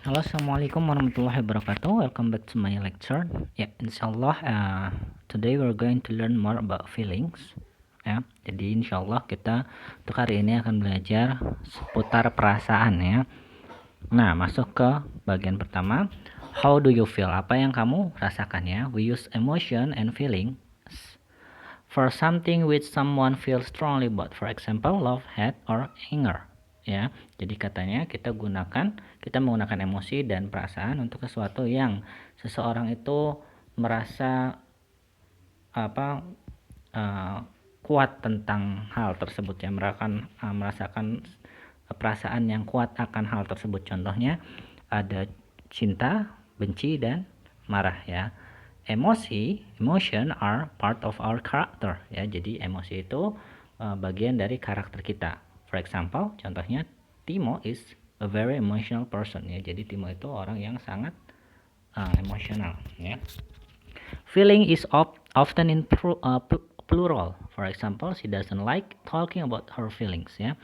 Halo, assalamualaikum warahmatullahi wabarakatuh. Welcome back to my lecture. Ya, insyaallah today we're going to learn more about feelings. Ya, jadi insyaallah kita untuk hari ini akan belajar seputar perasaan ya. Nah, masuk ke bagian pertama. How do you feel? Apa yang kamu rasakan ya? We use emotion and feeling for something which someone feels strongly about. For example, love, hate, or anger. Ya, jadi katanya kita menggunakan emosi dan perasaan untuk sesuatu yang seseorang itu merasa kuat tentang hal tersebut ya, merasakan perasaan yang kuat akan hal tersebut. Contohnya ada cinta, benci, dan marah ya. Emotion are part of our character ya. Jadi emosi itu bagian dari karakter kita. For example, contohnya Timo is a very emotional person ya. Jadi Timo itu orang yang sangat emosional ya. Feeling is often in plural. For example, she doesn't like talking about her feelings ya.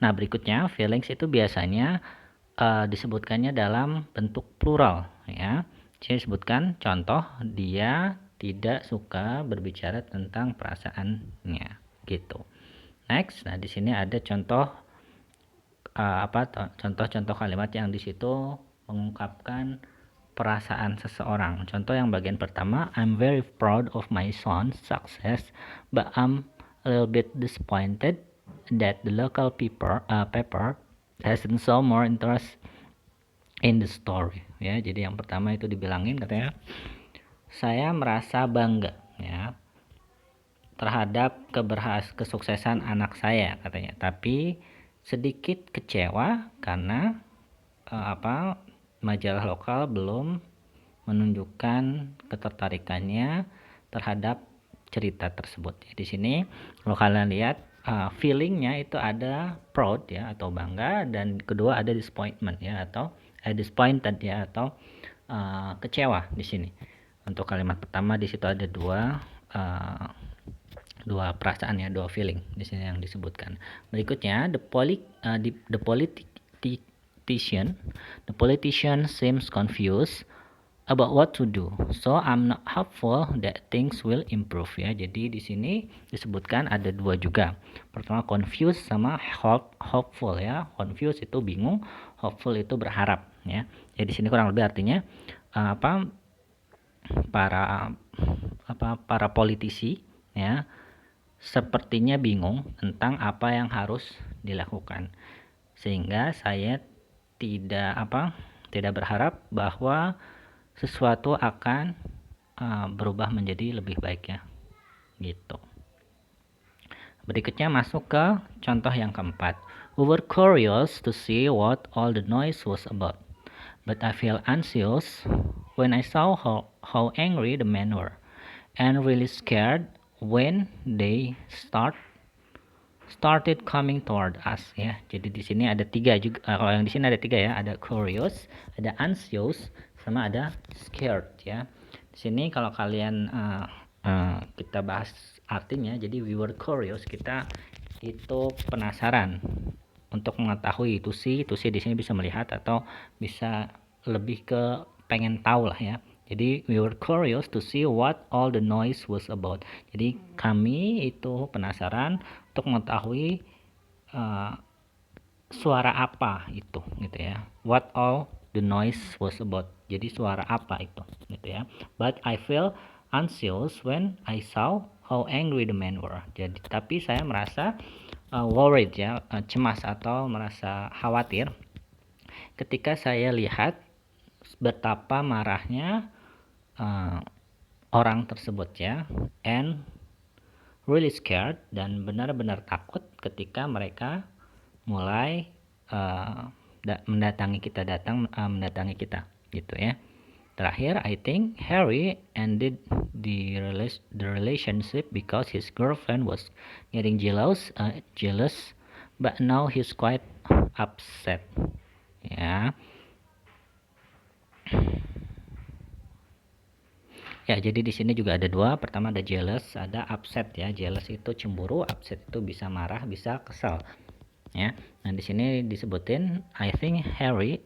Nah, berikutnya feelings itu biasanya disebutkannya dalam bentuk plural ya. Saya sebutkan contoh, dia tidak suka berbicara tentang perasaannya gitu. Next, nah di sini ada contoh contoh-contoh kalimat yang di situ mengungkapkan perasaan seseorang. Contoh yang bagian pertama, I'm very proud of my son's success, but I'm a little bit disappointed that the local paper hasn't shown more interest in the story. Ya, jadi yang pertama itu dibilangin katanya, saya merasa bangga ya terhadap kesuksesan anak saya katanya, tapi sedikit kecewa karena majalah lokal belum menunjukkan ketertarikannya terhadap cerita tersebut. Di sini kalau kalian lihat feelingnya itu ada proud ya atau bangga, dan kedua ada disappointment ya atau disappointed ya atau kecewa di sini. Untuk kalimat pertama di situ ada dua perasaan ya, dua feeling di sini yang disebutkan. Berikutnya the politician seems confused about what to do, so I'm not hopeful that things will improve ya. Jadi di sini disebutkan ada dua juga. Pertama confused sama hopeful ya. Confused itu bingung, hopeful itu berharap ya. Jadi di sini kurang lebih artinya para politisi ya sepertinya bingung tentang apa yang harus dilakukan, sehingga saya tidak berharap bahwa sesuatu akan berubah menjadi lebih baik ya gitu. Berikutnya masuk ke contoh yang keempat. We were curious to see what all the noise was about, but I feel anxious when I saw how angry the men were, and really scared when they started coming toward us ya. Jadi di sini ada tiga juga. Kalau yang di sini ada tiga ya, ada curious, ada anxious, sama ada scared ya. Di sini kalau kalian kita bahas artinya, jadi we were curious, kita itu penasaran untuk mengetahui. Itu sih di sini bisa melihat atau bisa lebih ke pengen tahu lah ya. Jadi we were curious to see what all the noise was about. Jadi kami itu penasaran untuk mengetahui suara apa itu gitu ya. What all the noise was about. Jadi suara apa itu gitu ya. But I feel anxious when I saw how angry the men were. Jadi tapi saya merasa worried ya, cemas atau merasa khawatir ketika saya lihat betapa marahnya orang tersebut ya, and really scared, dan benar-benar takut ketika mereka mulai mendatangi kita gitu ya. Terakhir, I think Harry ended the relationship because his girlfriend was getting jealous, but now he's quite upset ya. Ya, jadi di sini juga ada dua. Pertama ada jealous, ada upset ya. Jealous itu cemburu, upset itu bisa marah, bisa kesal. Ya. Nah, di sini disebutin I think Harry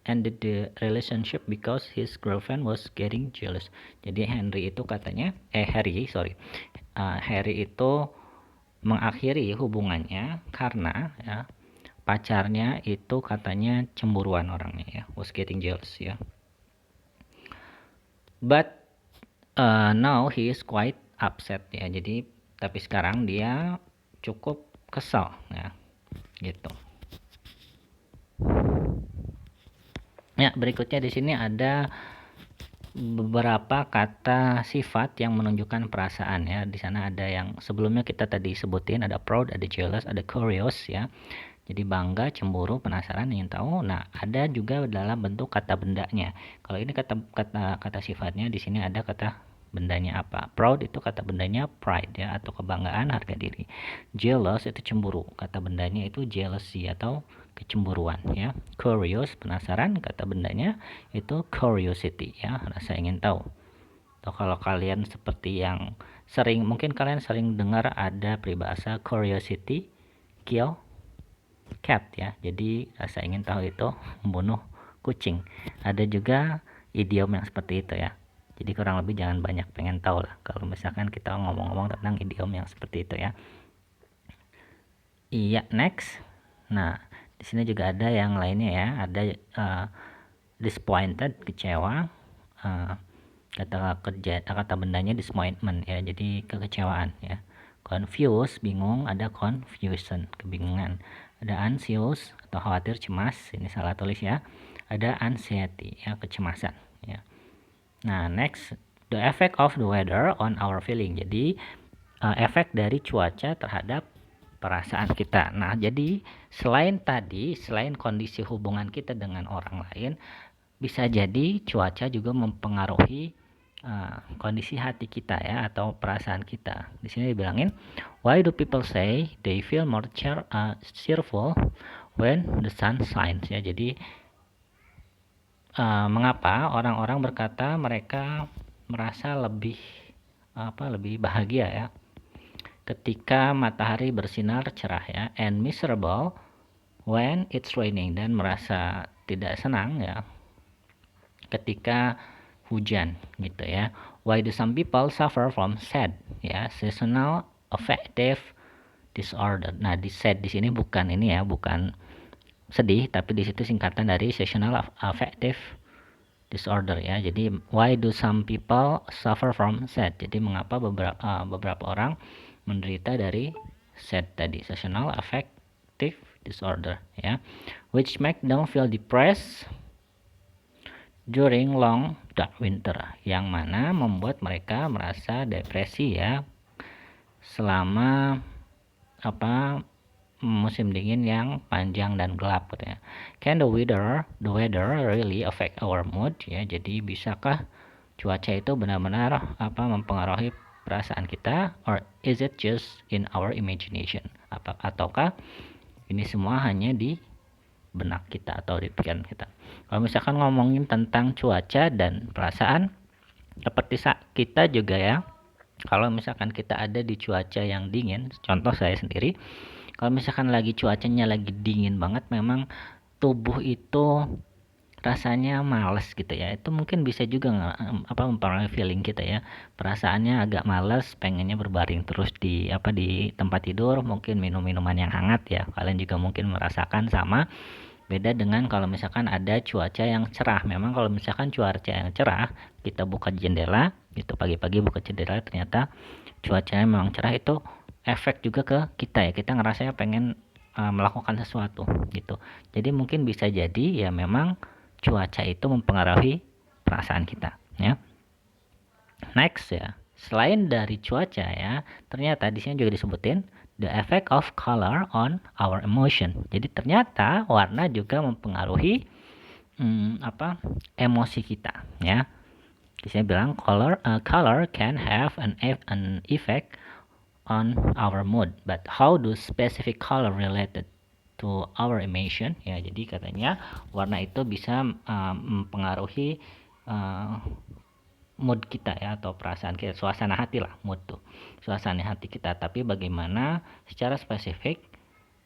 ended the relationship because his girlfriend was getting jealous. Jadi Harry itu mengakhiri hubungannya karena ya pacarnya itu katanya cemburuan orangnya ya, was getting jealous ya. But now he is quite upset ya. Jadi tapi sekarang dia cukup kesal ya, gitu. Ya, berikutnya di sini ada beberapa kata sifat yang menunjukkan perasaan ya. Di sana ada yang sebelumnya kita tadi sebutin, ada proud, ada jealous, ada curious ya. Jadi bangga, cemburu, penasaran, ingin tahu. Nah, ada juga dalam bentuk kata bendanya. Kalau ini kata sifatnya, di sini ada kata bendanya apa. Proud itu kata bendanya pride ya, atau kebanggaan, harga diri. Jealous itu cemburu, kata bendanya itu jealousy atau kecemburuan ya. Curious, penasaran, kata bendanya itu curiosity ya, rasa ingin tahu. Atau kalau kalian seperti yang mungkin kalian sering dengar ada peribahasa curiosity kill cat ya. Jadi rasa ingin tahu itu membunuh kucing. Ada juga idiom yang seperti itu ya. Jadi kurang lebih jangan banyak pengen tahu lah kalau misalkan kita ngomong-ngomong tentang idiom yang seperti itu ya. Iya, next. Nah, di sini juga ada yang lainnya ya. Ada disappointed, kecewa. Kata bendanya disappointment ya. Jadi kekecewaan ya. Confused, bingung. Ada confusion, kebingungan. Ada anxious atau khawatir, cemas. Ini salah tulis ya. Ada anxiety ya, kecemasan ya. Nah, next, the effect of the weather on our feeling. Jadi efek dari cuaca terhadap perasaan kita. Nah, jadi selain kondisi hubungan kita dengan orang lain, bisa jadi cuaca juga mempengaruhi kondisi hati kita ya, atau perasaan kita. Di sini dibilangin, why do people say they feel more cheerful when the sun shines ya. Jadi mengapa orang-orang berkata mereka merasa lebih bahagia ya ketika matahari bersinar cerah ya, and miserable when it's raining, dan merasa tidak senang ya ketika hujan gitu ya. Why do some people suffer from sad ya, seasonal affective disorder. Nah, di sad di sini bukan sedih, tapi di situ singkatan dari seasonal affective disorder ya. Jadi why do some people suffer from sad. Jadi mengapa beberapa orang menderita dari sad tadi, seasonal affective disorder ya, which make them feel depressed during long dark winter, yang mana membuat mereka merasa depresi ya selama musim dingin yang panjang dan gelap gitu ya. Can the weather really affect our mood ya. Jadi bisakah cuaca itu benar-benar mempengaruhi perasaan kita, or is it just in our imagination? Ataukah ini semua hanya di benak kita atau di pikiran kita? Kalau misalkan ngomongin tentang cuaca dan perasaan, seperti kita juga ya, kalau misalkan kita ada di cuaca yang dingin, contoh saya sendiri, kalau misalkan cuacanya lagi dingin banget, memang tubuh itu rasanya males gitu ya. Itu mungkin bisa juga mempengaruhi feeling kita ya. Perasaannya agak males, pengennya berbaring terus di tempat tidur, mungkin minum minuman yang hangat ya. Kalian juga mungkin merasakan sama. Beda dengan kalau misalkan ada cuaca yang cerah. Memang kalau misalkan cuaca yang cerah, kita buka jendela gitu, pagi-pagi buka jendela, ternyata cuacanya memang cerah, itu efek juga ke kita ya. Kita ngerasanya pengen melakukan sesuatu gitu. Jadi mungkin bisa jadi ya memang cuaca itu mempengaruhi perasaan kita ya. Next ya, selain dari cuaca ya, ternyata di sini juga disebutin the effect of color on our emotion. Jadi ternyata warna juga mempengaruhi emosi kita ya. Di sini bilang color can have an effect on our mood, but how do specific color related to our emotion ya. Jadi katanya warna itu bisa mempengaruhi mood kita ya, atau perasaan kita, suasana hati lah, mood tuh suasana hati kita. Tapi bagaimana secara spesifik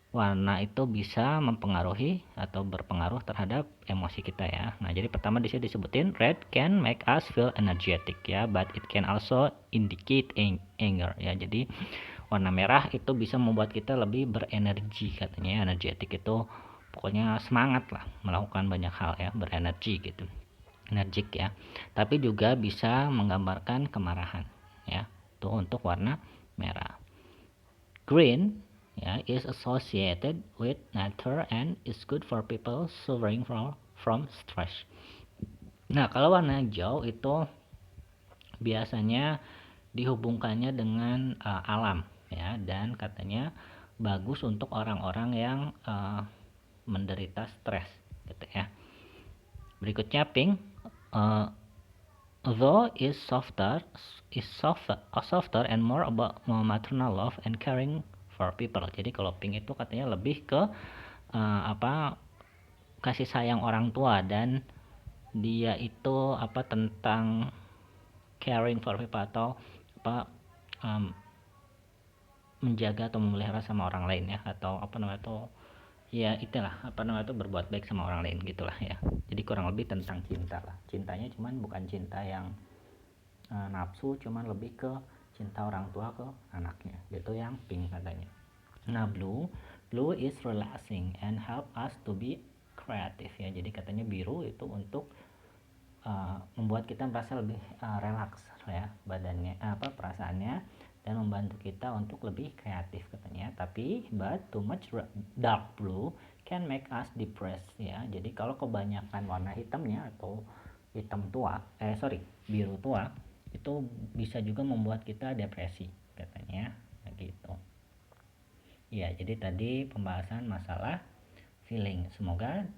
warna itu bisa mempengaruhi atau berpengaruh terhadap emosi kita ya. Nah, jadi pertama di sini disebutin red can make us feel energetic ya, but it can also indicate anger ya. Jadi warna merah itu bisa membuat kita lebih berenergi katanya. Energetic itu pokoknya semangat lah melakukan banyak hal ya, berenergi gitu. Energik ya. Tapi juga bisa menggambarkan kemarahan ya. Itu untuk warna merah. Green yeah, is associated with nature and is good for people suffering from stress. Nah, kalau warna hijau itu biasanya dihubungkannya dengan alam ya, dan katanya bagus untuk orang-orang yang menderita stres gitu ya. Berikutnya pink, uh, though softer and more about maternal love and caring for people. Jadi kalau pink itu katanya lebih ke kasih sayang orang tua, dan dia itu tentang caring for people atau um, menjaga atau memelihara sama orang lain ya, atau ya itulah berbuat baik sama orang lain gitulah ya. Jadi kurang lebih tentang cinta lah. Cintanya cuman bukan cinta yang nafsu, cuman lebih ke cinta orang tua ke anaknya gitu yang pink katanya. Nah, blue is relaxing and help us to be creative ya. Jadi katanya biru itu untuk membuat kita merasa lebih relaks ya badannya, perasaannya, dan membantu kita untuk lebih kreatif katanya. Tapi but too much dark blue can make us depressed ya. Jadi kalau kebanyakan warna hitamnya atau biru tua itu bisa juga membuat kita depresi katanya gitu. Ya, jadi tadi pembahasan masalah feeling. Semoga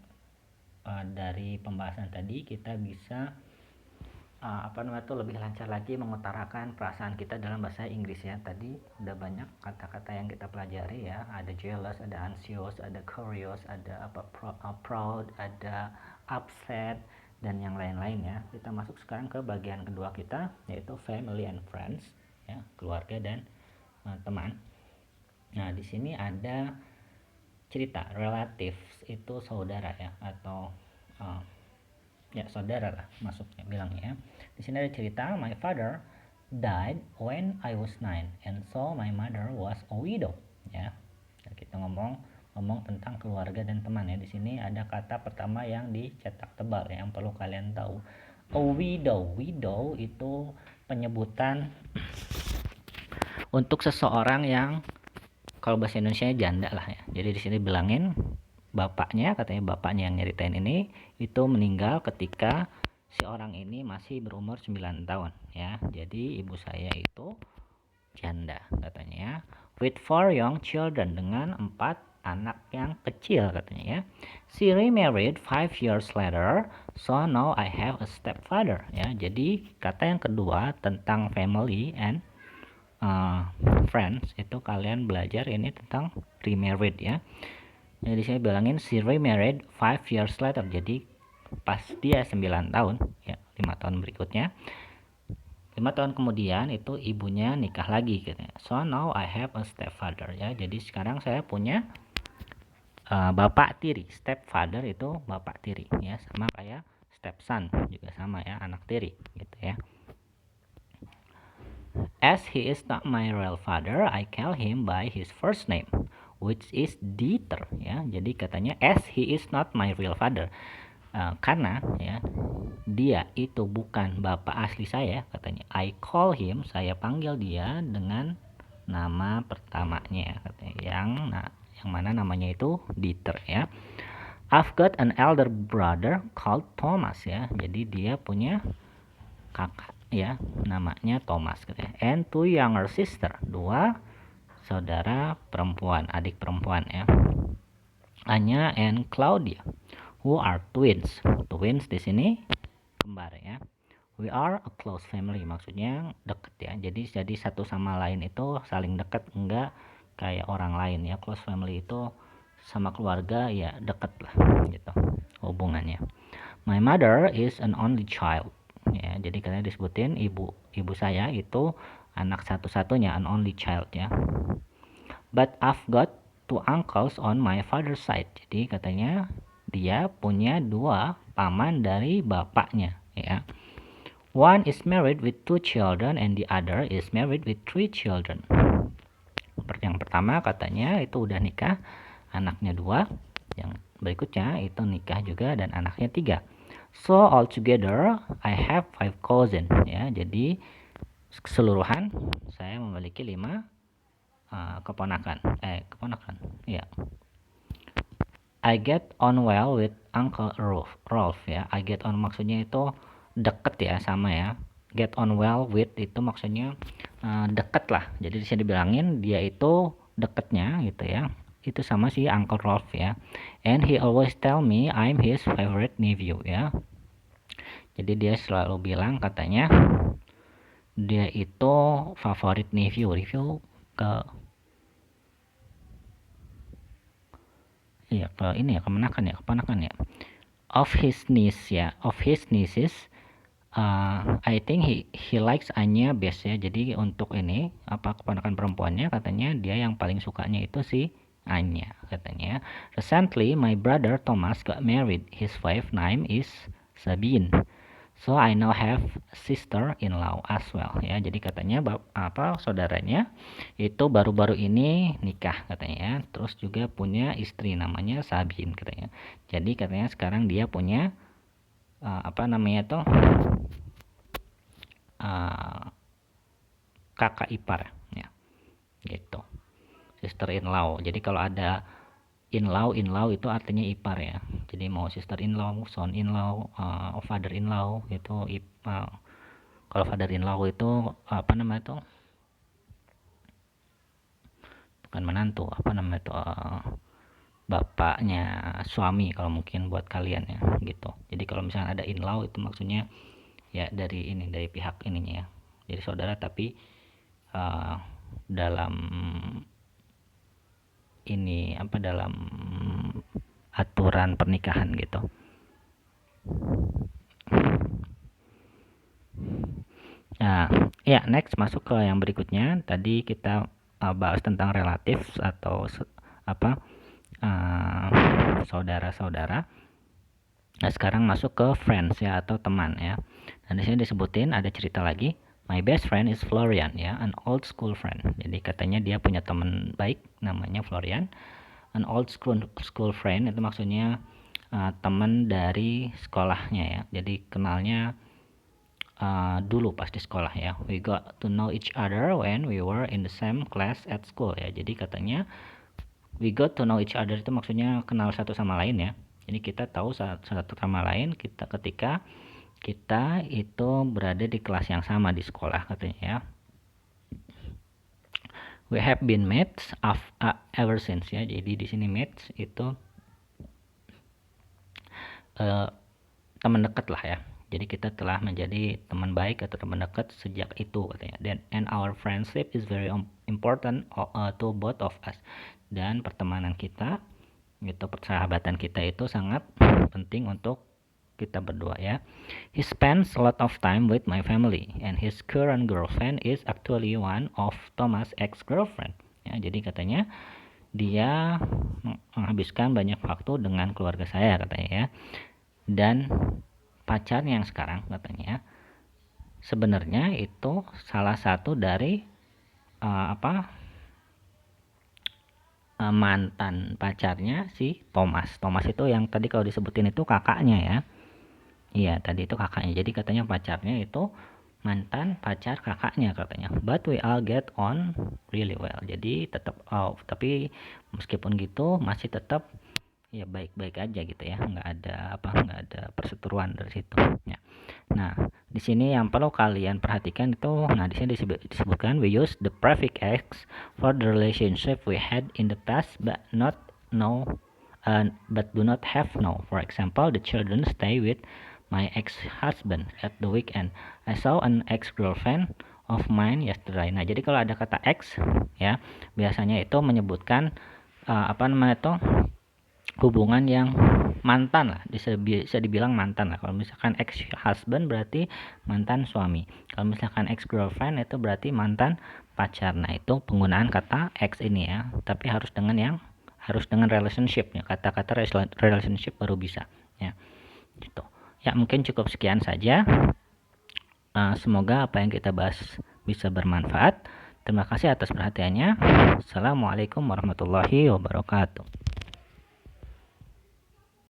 dari pembahasan tadi kita bisa lebih lancar lagi mengutarakan perasaan kita dalam bahasa Inggris ya. Tadi udah banyak kata-kata yang kita pelajari ya. Ada jealous, ada anxious, ada curious, ada proud, ada upset, dan yang lain-lain ya. Kita masuk sekarang ke bagian kedua kita, yaitu family and friends ya, keluarga dan teman. Nah, di sini ada cerita relatives itu saudara ya, atau ya saudara lah masuknya bilangnya. Di sini ada cerita, my father died when I was 9 and so my mother was a widow ya. Kita ngomong tentang keluarga dan teman ya. Di sini ada kata pertama yang dicetak tebal ya, yang perlu kalian tahu. A widow itu penyebutan untuk seseorang yang kalau bahasa Indonesia janda lah ya. Jadi di sini bilangin bapaknya yang nyeritain ini itu meninggal ketika si orang ini masih berumur 9 tahun ya. Jadi ibu saya itu janda katanya, with 4 young children, dengan 4 anak yang kecil katanya ya. She remarried 5 years later, so now I have a stepfather ya. Jadi kata yang kedua tentang family and friends itu kalian belajar ini tentang remarried ya. Jadi saya bilangin she remarried 5 years later. Jadi pas dia 9 tahun ya, 5 tahun berikutnya, 5 tahun kemudian itu ibunya nikah lagi katanya. So now I have a stepfather ya. Jadi sekarang saya punya bapak tiri. Stepfather itu bapak tiri ya, sama kayak stepson juga sama ya, anak tiri gitu ya. As he is not my real father, I call him by his first name, which is Dieter ya. Jadi katanya as he is not my real father, karena ya dia itu bukan bapak asli saya katanya, I call him, saya panggil dia dengan nama pertamanya katanya, yang mana namanya itu Dieter ya. I've got an elder brother called Thomas ya. Jadi dia punya kakak ya, namanya Thomas katanya. And 2 younger sister, 2 saudara perempuan, adik perempuan ya, Anya and Claudia, who are twins. Twins di sini kembar ya. We are a close family, maksudnya deket ya. Jadi satu sama lain itu saling deket, enggak kayak orang lain ya. Close family itu sama keluarga ya deket lah gitu hubungannya. My mother is an only child ya. Jadi kalian disebutin ibu saya itu anak satu-satunya, an only child ya. But I've got two uncles on my father's side. Jadi katanya dia punya dua paman dari bapaknya, ya. One is married with 2 children and the other is married with 3 children. Yang pertama katanya itu udah nikah, anaknya 2. Yang berikutnya itu nikah juga dan anaknya 3. So altogether I have 5 cousins, ya. Jadi keseluruhan saya memiliki 5 keponakan. Ya. I get on well with Uncle Rolf, ya. I get on maksudnya itu deket ya, sama ya. Get on well with itu maksudnya deket lah. Jadi di sini dibilangin dia itu deketnya gitu ya. Itu sama si Uncle Rolf ya. And he always tell me I'm his favorite nephew, ya. Jadi dia selalu bilang katanya dia itu favorit nephew ke ini ya, keponakan ya. Of his niece ya, of his nieces. I think he likes Anya best ya. Jadi untuk ini keponakan perempuannya katanya dia yang paling sukanya itu si Anya katanya. Recently my brother Thomas got married. His wife name is Sabine. So I now have sister-in-law as well, ya. Jadi katanya saudaranya itu baru-baru ini nikah katanya ya. Terus juga punya istri namanya Sabine katanya. Jadi katanya sekarang dia punya kakak ipar ya. Gitu. Sister-in-law. Jadi kalau ada in-law itu artinya ipar ya. Jadi mau sister-in-law, son-in-law, father-in-law itu kalau father-in-law itu bukan menantu, bapaknya suami kalau mungkin buat kalian ya gitu. Jadi kalau misalnya ada in-law itu maksudnya ya dari pihak ininya ya. Jadi saudara tapi dalam dalam aturan pernikahan gitu. Nah, ya next masuk ke yang berikutnya. Tadi kita bahas tentang relatif atau saudara-saudara. Nah, sekarang masuk ke friends ya atau teman ya. Dan di sini disebutin ada cerita lagi. My best friend is Florian ya, an old school friend. Jadi katanya dia punya teman baik namanya Florian. An old school friend itu maksudnya teman dari sekolahnya ya. Jadi kenalnya dulu pas di sekolah ya. We got to know each other when we were in the same class at school ya. Jadi katanya we got to know each other itu maksudnya kenal satu sama lain ya. Jadi kita tahu satu sama lain ketika kita itu berada di kelas yang sama di sekolah katanya ya. We have been mates ever since ya. Jadi di sini mates itu teman dekat lah ya. Jadi kita telah menjadi teman baik atau teman dekat sejak itu katanya. And our friendship is very important to both of us. Dan pertemanan kita itu persahabatan kita itu sangat penting untuk kita berdua ya. He spends a lot of time with my family and his current girlfriend is actually one of Thomas' ex-girlfriend. Ya, jadi katanya dia menghabiskan banyak waktu dengan keluarga saya katanya ya. Dan pacarnya yang sekarang katanya sebenarnya itu salah satu dari mantan pacarnya si Thomas. Thomas itu yang tadi kalau disebutin itu kakaknya ya. Iya, tadi itu kakaknya. Jadi katanya pacarnya itu mantan pacar kakaknya katanya. But we all get on really well. Jadi tapi meskipun gitu masih tetap ya baik-baik aja gitu ya. Nggak ada perseteruan dari situ ya. Nah, di sini yang perlu kalian perhatikan itu, di sini disebutkan we use the prefix x for the relationship we had in the past but do not have now. For example, the children stay with my ex-husband at the weekend. I saw an ex-girlfriend of mine yesterday. Nah, jadi kalau ada kata ex ya, biasanya itu menyebutkan hubungan yang mantan lah, bisa dibilang mantan lah. Kalau misalkan ex husband berarti mantan suami, kalau misalkan ex girlfriend itu berarti mantan pacar. Nah, itu penggunaan kata ex ini ya, tapi harus dengan yang harus dengan relationship ya, kata-kata relationship baru bisa ya gitu ya. Mungkin cukup sekian saja. Semoga apa yang kita bahas bisa bermanfaat. Terima kasih atas perhatiannya. Assalamualaikum warahmatullahi wabarakatuh.